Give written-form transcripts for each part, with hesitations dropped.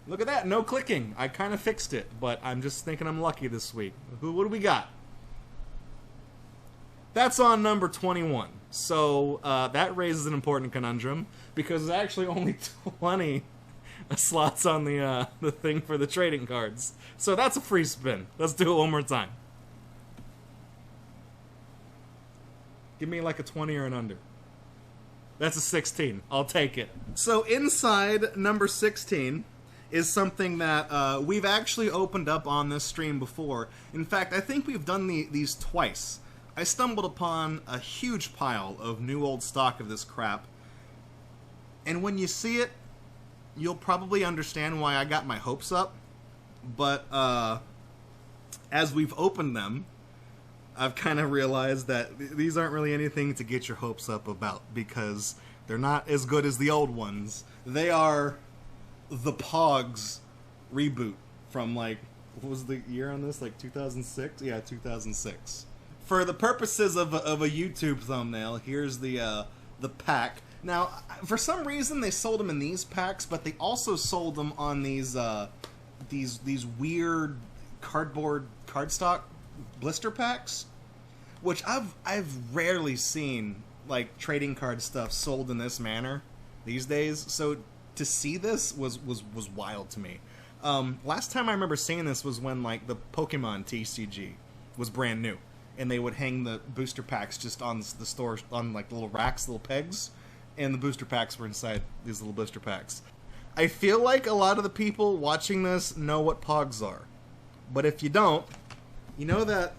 Look at that, no clicking. I kind of fixed it, but I'm just thinking I'm lucky this week. What do we got? That's on number 21. So that raises an important conundrum because there's actually only 20 slots on the thing for the trading cards. So that's a free spin. Let's do it one more time. Give me like a 20 or an under. That's a 16. I'll take it. So inside number 16 is something that we've actually opened up on this stream before. In fact, I think we've done these twice. I stumbled upon a huge pile of new old stock of this crap. And when you see it, you'll probably understand why I got my hopes up. But as we've opened them, I've kind of realized that these aren't really anything to get your hopes up about because they're not as good as the old ones. They are the Pogs Reboot from, like, what was the year on this? Like 2006? Yeah, 2006. For the purposes of a YouTube thumbnail, here's the pack. Now, for some reason, they sold them in these packs, but they also sold them on these weird cardstock blister packs, which I've rarely seen like trading card stuff sold in this manner these days. So to see this was wild to me. Last time I remember seeing this was when like the Pokemon TCG was brand new, and they would hang the booster packs just on the store on like little racks, little pegs, and the booster packs were inside these little booster packs. I feel like a lot of the people watching this know what Pogs are, but if you don't, you know the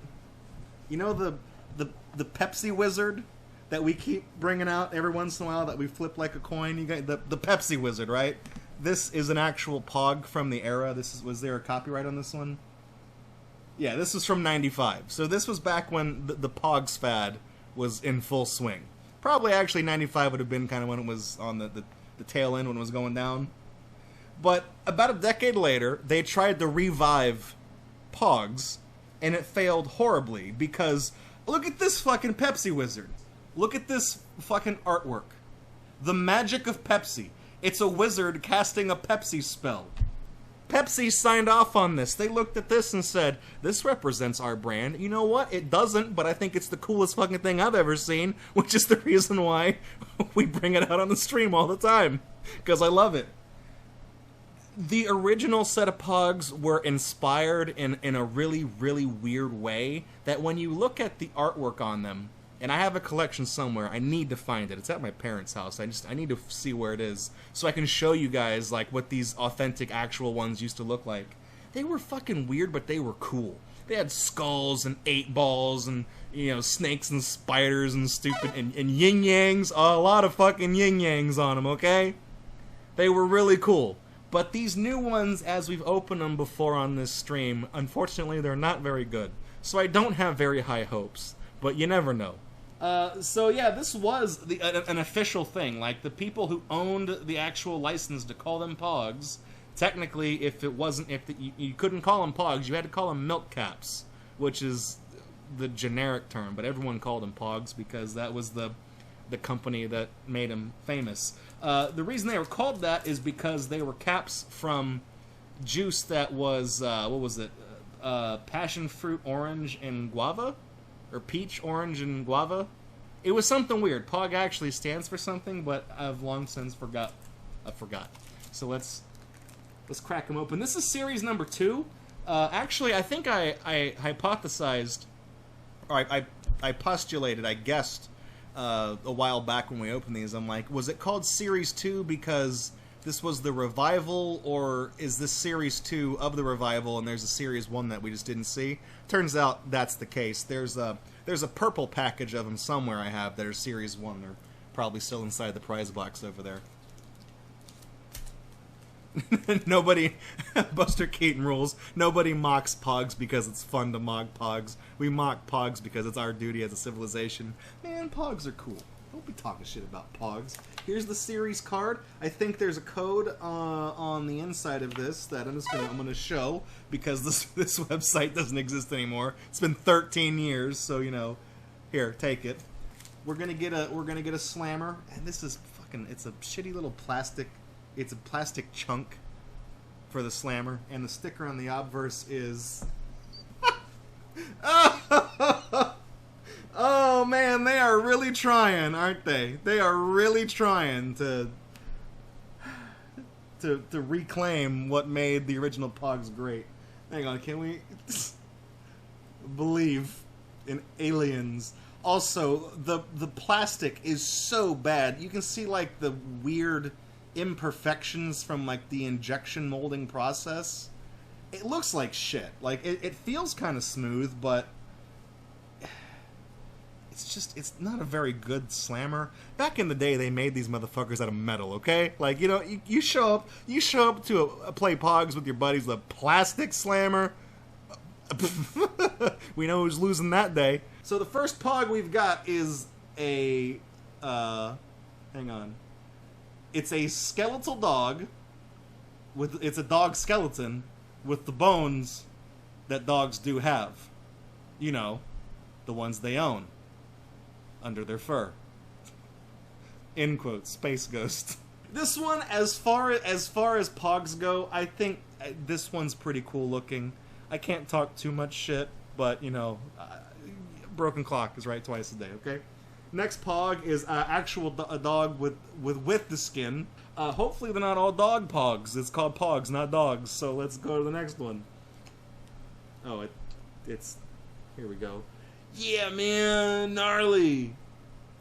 Pepsi Wizard that we keep bringing out every once in a while that we flip like a coin. You got the Pepsi Wizard, right? This is an actual Pog from the era. Was there a copyright on this one? Yeah, this was from '95. So this was back when the Pogs fad was in full swing. Probably actually '95 would have been kind of when it was on the tail end when it was going down. But about a decade later, they tried to revive Pogs, and it failed horribly because look at this fucking Pepsi Wizard. Look at this fucking artwork. The magic of Pepsi. It's a wizard casting a Pepsi spell. Pepsi signed off on this. They looked at this and said, this represents our brand. You know what? It doesn't, but I think it's the coolest fucking thing I've ever seen, which is the reason why we bring it out on the stream all the time. Because I love it. The original set of Pogs were inspired in a really, really weird way that when you look at the artwork on them, and I have a collection somewhere, I need to find it. It's at my parents' house. I need to see where it is so I can show you guys like what these authentic actual ones used to look like. They were fucking weird, but they were cool. They had skulls and 8-balls and, you know, snakes and spiders and stupid and yin-yangs. A lot of fucking yin-yangs on them, okay? They were really cool. But these new ones, as we've opened them before on this stream, unfortunately they're not very good. So I don't have very high hopes, but you never know. So yeah, this was an official thing. Like, the people who owned the actual license to call them Pogs, technically, if you couldn't call them Pogs, you had to call them Milk Caps, which is the generic term, but everyone called them Pogs because that was the company that made them famous. The reason they were called that is because they were caps from juice that was, what was it? Passion fruit, orange, and guava? Or peach, orange, and guava? It was something weird. Pog actually stands for something, but I've long since forgot. I forgot. So let's crack them open. This is series number 2. Actually, I think I hypothesized, or I postulated, I guessed, a while back when we opened these. I'm like, was it called Series 2 because this was the revival, or is this Series 2 of the revival and there's a Series 1 that we just didn't see? Turns out that's the case. There's a purple package of them somewhere I have that are Series 1. They're probably still inside the prize box over there. Nobody, Buster Keaton rules, nobody mocks Pogs because it's fun to mock Pogs. We mock Pogs because it's our duty as a civilization. Man, Pogs are cool. Don't be talking shit about Pogs. Here's the series card. I think there's a code on the inside of this that I'm gonna show because this website doesn't exist anymore. It's been 13 years, so you know. Here, take it. We're gonna get a slammer, and this is fucking. It's a shitty little plastic. It's a plastic chunk for the slammer, and the sticker on the obverse is... Oh man, they are really trying, aren't they? They are really trying to reclaim what made the original Pogs great. Hang on, can we believe in aliens? Also, the plastic is so bad. You can see like the weird imperfections from like the injection molding process. It looks like shit. Like it feels kind of smooth, but it's not a very good slammer. Back in the day, they made these motherfuckers out of metal, okay? Like, you know, you show up to a play Pogs with your buddies with a plastic slammer. We know who's losing that day. So the first Pog we've got is a, hang on. It's a skeletal dog it's a dog skeleton with the bones that dogs do have. You know, the ones they own. Under their fur. In quotes, Space Ghost. This one, as far as Pogs go, I think this one's pretty cool looking. I can't talk too much shit, but, you know, broken clock is right twice a day, okay? Next Pog is a dog with the skin. Hopefully they're not all dog Pogs. It's called Pogs, not dogs, so let's go to the next one. Oh, it's... Here we go. Yeah, man, gnarly.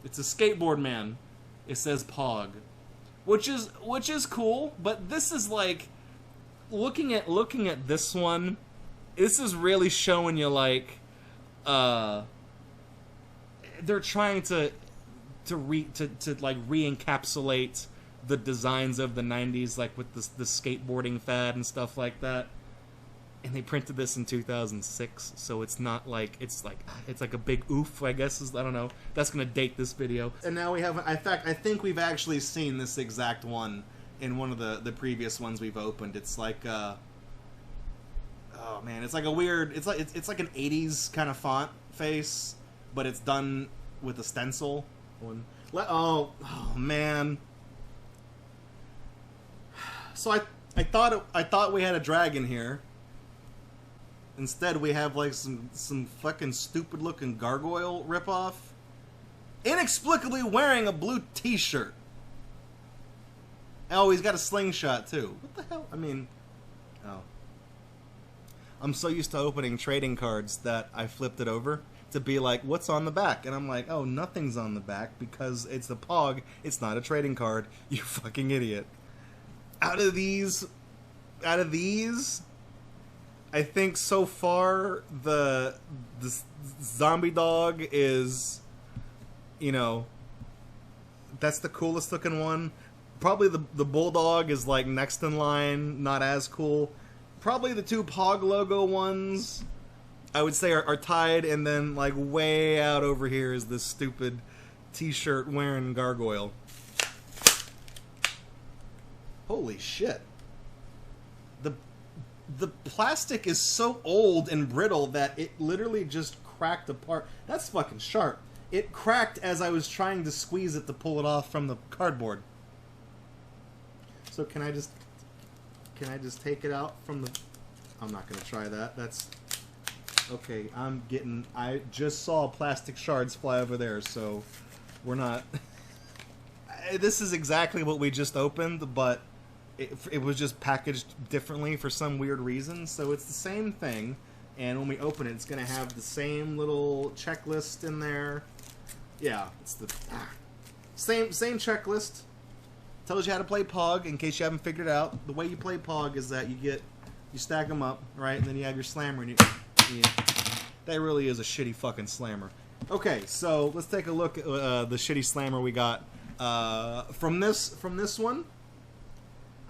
It's a skateboard man. It says Pog, which is cool. But this is like looking at this one. This is really showing you like they're trying to like re-encapsulate the designs of the '90s, like with the skateboarding fad and stuff like that. And they printed this in 2006, so it's not like it's like a big oof, I guess. I don't know. That's gonna date this video. And now we have. In fact, I think we've actually seen this exact one in one of the previous ones we've opened. It's like oh man, it's like a weird. It's like an '80s kind of font face, but it's done with a stencil. Oh man. So I thought we had a dragon here. Instead, we have like some fucking stupid looking gargoyle ripoff, inexplicably wearing a blue T-shirt. Oh, he's got a slingshot too. What the hell? I mean, oh, I'm so used to opening trading cards that I flipped it over to be like, what's on the back? And I'm like, oh, nothing's on the back because it's a Pog. It's not a trading card. You fucking idiot. Out of these. I think so far the zombie dog is, you know, that's the coolest looking one. Probably the bulldog is like next in line, not as cool. Probably the two Pog logo ones, I would say are tied, and then like way out over here is this stupid T-shirt wearing gargoyle. Holy shit. The plastic is so old and brittle that it literally just cracked apart. That's fucking sharp. It cracked as I was trying to squeeze it to pull it off from the cardboard. So can I just take it out from the... I'm not gonna try that. That's... Okay, I just saw plastic shards fly over there, so we're not... This is exactly what we just opened, but it was just packaged differently for some weird reason. So it's the same thing, and when we open it, it's going to have the same little checklist in there. Yeah, it's the same checklist. Tells you how to play Pog, in case you haven't figured it out. The way you play Pog is that you stack them up, right, and then you have your slammer, and that really is a shitty fucking slammer. Okay, so let's take a look at the shitty slammer we got from this one.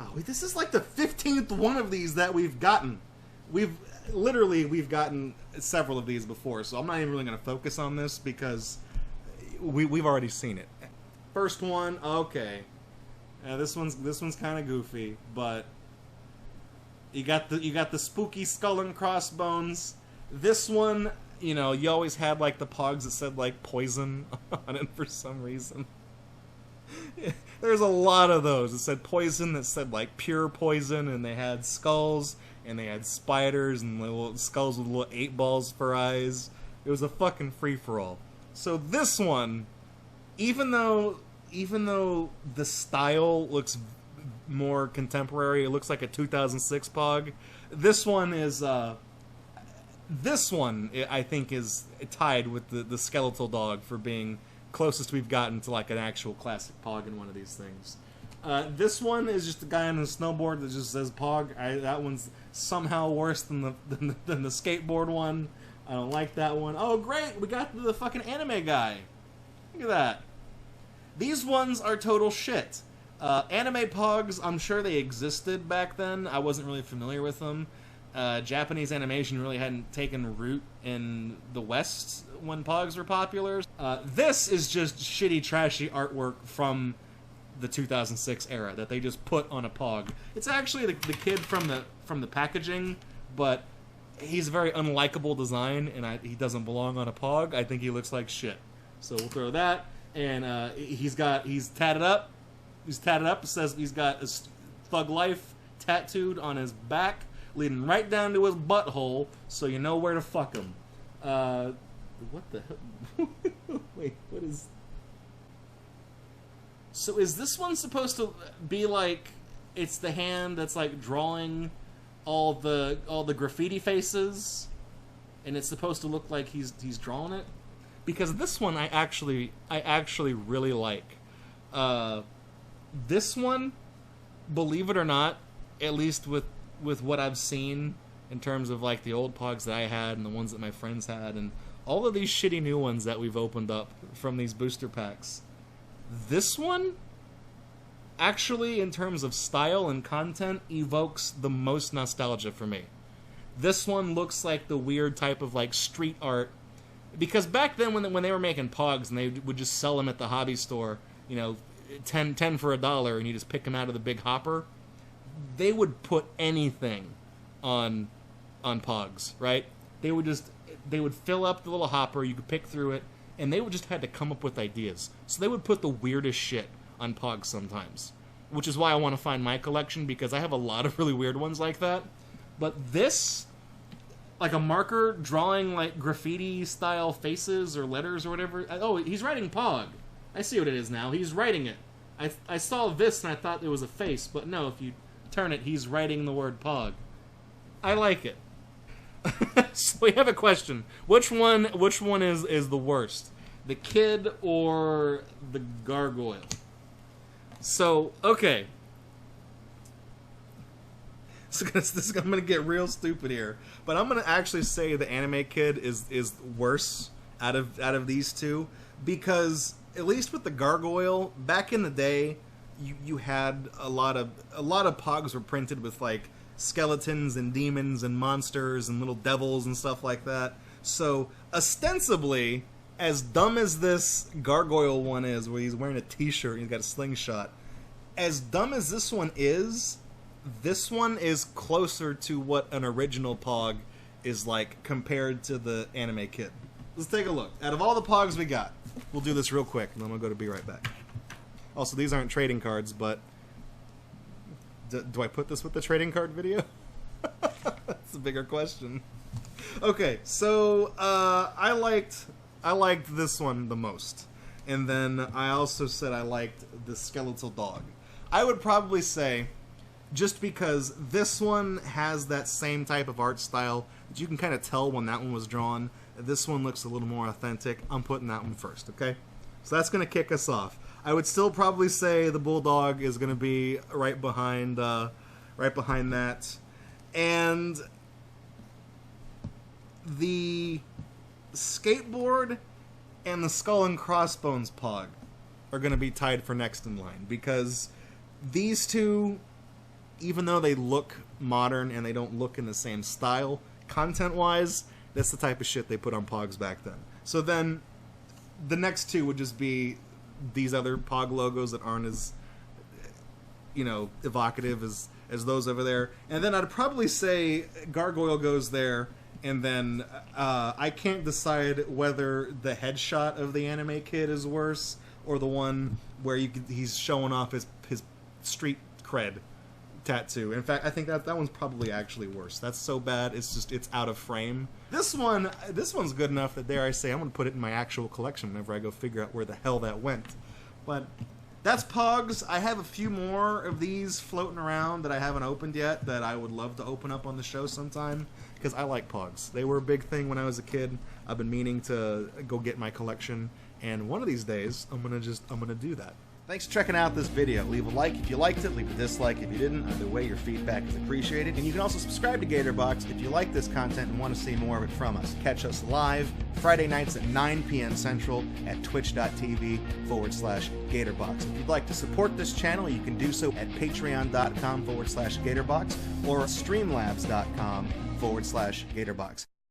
Oh, this is like the 15th one of these that we've gotten. We've gotten several of these before, so I'm not even really going to focus on this because we've already seen it. First one, okay. This one's kind of goofy, but you got the spooky skull and crossbones. This one, you know, you always had like the Pogs that said like poison on it for some reason. There's a lot of those. It said poison, that said like pure poison, and they had skulls, and they had spiders, and little skulls with little 8 balls for eyes. It was a fucking free-for-all. So this one, even though the style looks more contemporary, it looks like a 2006 Pog, this one is, this one, I think, is tied with the skeletal dog for being closest we've gotten to like an actual classic Pog in one of these things. This one is just a guy on a snowboard that just says Pog. That one's somehow worse than the skateboard one. I don't like that one. Oh great, we got the fucking anime guy. Look at that. These ones are total shit. Anime Pogs, I'm sure they existed back then. I wasn't really familiar with them. Japanese animation really hadn't taken root in the West when Pogs were popular. This is just shitty, trashy artwork from the 2006 era that they just put on a Pog. It's actually the kid from the packaging, but he's a very unlikable design, and he doesn't belong on a Pog. I think he looks like shit. So we'll throw that. And he's tatted up. He's tatted up. It says he's got a Thug Life tattooed on his back, leading right down to his butthole, so you know where to fuck him. What the hell? Wait, what is... So is this one supposed to be like... It's the hand that's like drawing all the graffiti faces, and it's supposed to look like he's drawing it? Because this one I actually really like. This one, believe it or not, at least with what I've seen in terms of like the old Pogs that I had and the ones that my friends had and all of these shitty new ones that we've opened up from these booster packs, this one actually, in terms of style and content, evokes the most nostalgia for me. This one looks like the weird type of like street art, because back then when they were making Pogs and they would just sell them at the hobby store, you know, 10 for $1, and you just pick them out of the big hopper, they would put anything on Pogs, right? They would fill up the little hopper, you could pick through it, and they would just had to come up with ideas. So they would put the weirdest shit on Pogs sometimes, which is why I want to find my collection, because I have a lot of really weird ones like that. But this, like a marker drawing like graffiti style faces or letters or whatever. Oh, he's writing Pog. I see what it is now. He's writing it. I saw this and I thought it was a face, but no, if you turn it, he's writing the word Pog. I like it. So we have a question. Which one is the worst? The kid or the gargoyle? So, okay. So I'm going to get real stupid here. But I'm going to actually say the anime kid is worse out of these two. Because, at least with the gargoyle, back in the day, you had a lot of Pogs were printed with, like, skeletons and demons and monsters and little devils and stuff like that. So, ostensibly, as dumb as this gargoyle one is, where he's wearing a t-shirt and he's got a slingshot, as dumb as this one is closer to what an original Pog is like compared to the anime kid. Let's take a look. Out of all the Pogs we got, we'll do this real quick, and then we'll go to be right back. Also, these aren't trading cards, but do I put this with the trading card video? That's a bigger question. Okay, so I liked this one the most, and then I also said I liked the skeletal dog. I would probably say, just because this one has that same type of art style that you can kind of tell when that one was drawn, this one looks a little more authentic. I'm putting that one first, okay? So that's going to kick us off. I would still probably say the bulldog is going to be right behind that, and the skateboard and the skull and crossbones Pog are going to be tied for next in line, because these two, even though they look modern and they don't look in the same style, content-wise, that's the type of shit they put on Pogs back then. So then, the next two would just be these other Pog logos that aren't as, you know, evocative as those over there. And then I'd probably say Gargoyle goes there, and then I can't decide whether the headshot of the anime kid is worse or the one where he's showing off his street cred tattoo. In fact, I think that one's probably actually worse. That's so bad, it's out of frame. This one's good enough that, dare I say, I'm gonna put it in my actual collection whenever I go figure out where the hell that went. But that's Pogs. I have a few more of these floating around that I haven't opened yet that I would love to open up on the show sometime, because I like Pogs. They were a big thing when I was a kid. I've been meaning to go get my collection, and one of these days I'm gonna do that. Thanks for checking out this video. Leave a like if you liked it, leave a dislike if you didn't. Either way, your feedback is appreciated. And you can also subscribe to GatorBox if you like this content and want to see more of it from us. Catch us live Friday nights at 9 p.m. Central at twitch.tv/GatorBox. If you'd like to support this channel, you can do so at patreon.com/GatorBox or streamlabs.com/GatorBox.